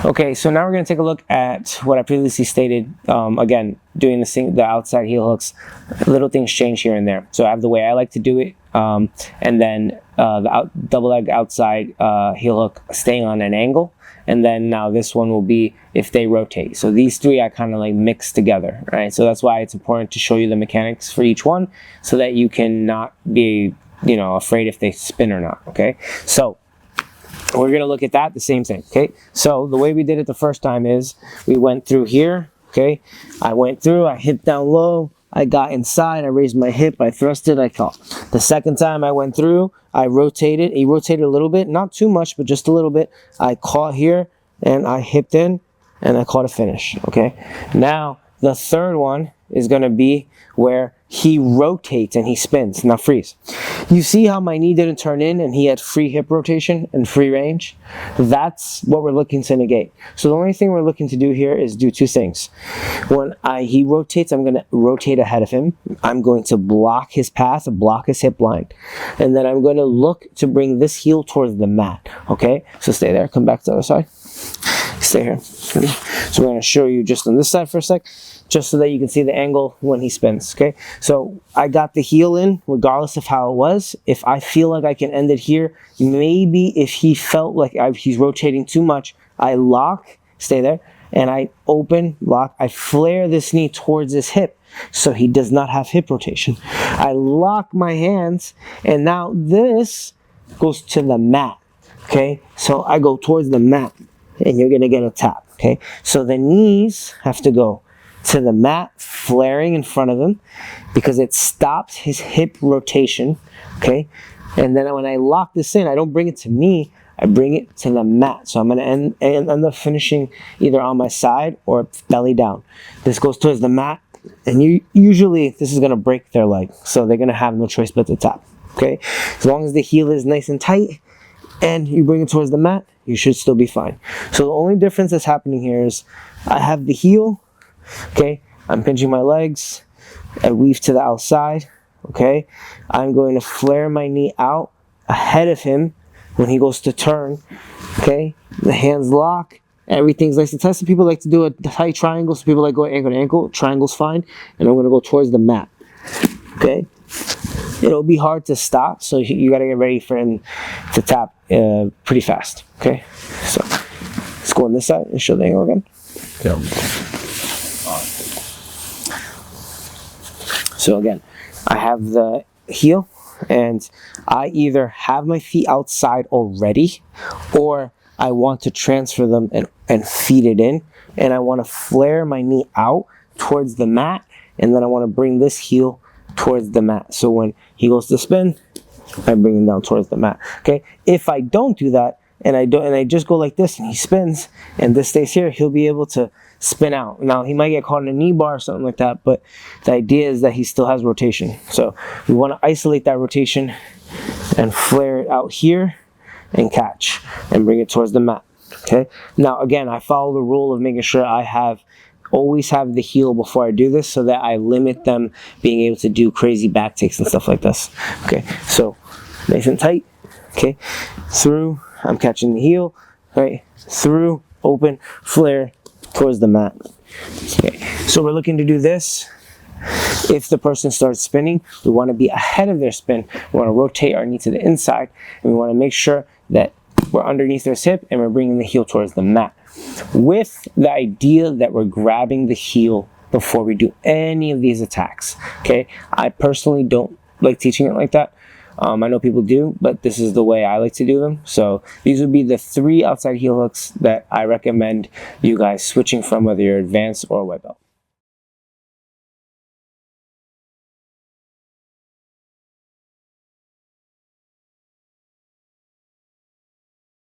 Okay, so now we're going to take a look at what I previously stated. Again, doing the outside heel hooks, little things change here and there. So I have the way I like to do it, and then the double leg outside heel hook staying on an angle, and then now this one will be if they rotate. So these three I kind of like mix together, right? So that's why it's important to show you the mechanics for each one, so that you can not be, you know, afraid if they spin or not. Okay, so we're going to look at that, the same thing. Okay, so the way we did it the first time is we went through here. Okay, I went through, I hit down low, I got inside, I raised my hip, I thrusted, I caught. The second time I went through, I rotated. He rotated a little bit, not too much, but just a little bit. I caught here and I hipped in and I caught a finish. Okay, now the third one is going to be where he rotates and he spins. Now freeze. You see how my knee didn't turn in and he had free hip rotation and free range? That's what we're looking to negate. So the only thing we're looking to do here is do two things. When he rotates, I'm going to rotate ahead of him. I'm going to block his path, block his hip line. And then I'm going to look to bring this heel towards the mat. Okay, so stay there. Come back to the other side. Stay here. So we're going to show you just on this side for a sec, just so that you can see the angle when he spins. Okay, so I got the heel in regardless of how it was. If I feel like I can end it here, maybe if he felt like he's rotating too much, I lock, stay there, and I open, lock, I flare this knee towards his hip so he does not have hip rotation. I lock my hands, and now this goes to the mat. Okay, so I go towards the mat and you're gonna get a tap. Okay, so the knees have to go to the mat, flaring in front of him, because it stops his hip rotation. Okay, and then when I lock this in, I don't bring it to me, I bring it to the mat. So I'm gonna end up finishing either on my side or belly down. This goes towards the mat, and usually this is gonna break their leg, so they're gonna have no choice but to tap. Okay, as long as the heel is nice and tight and you bring it towards the mat, you should still be fine. So the only difference that's happening here is I have the heel. Okay, I'm pinching my legs, I weave to the outside. Okay, I'm going to flare my knee out ahead of him when he goes to turn. Okay, the hands lock, everything's nice and tight. Some people like to do a tight triangle, some people like going ankle to ankle. Triangle's fine, and I'm going to go towards the mat. Okay, it'll be hard to stop, so you got to get ready for him to tap pretty fast. Okay, so let's go on this side and show the angle again. Yeah. So again, I have the heel, and I either have my feet outside already, or I want to transfer them and feed it in, and I want to flare my knee out towards the mat, and then I want to bring this heel towards the mat. So when he goes to spin, I bring him down towards the mat. Okay, if I don't do that, and I just go like this and he spins and this stays here, he'll be able to spin out. Now he might get caught in a knee bar or something like that, but the idea is that he still has rotation. So we want to isolate that rotation and flare it out here and catch and bring it towards the mat. Okay, now again, I follow the rule of making sure I always have the heel before I do this, so that I limit them being able to do crazy back takes and stuff like this. Okay, so nice and tight. Okay, through, I'm catching the heel, right, through, open, flare, towards the mat. Okay, so we're looking to do this. If the person starts spinning, we want to be ahead of their spin. We want to rotate our knee to the inside, and we want to make sure that we're underneath their hip and we're bringing the heel towards the mat, with the idea that we're grabbing the heel before we do any of these attacks. Okay, I personally don't like teaching it like that. I know people do, but this is the way I like to do them. So these would be the 3 outside heel hooks that I recommend you guys switching from, whether you're advanced or white belt.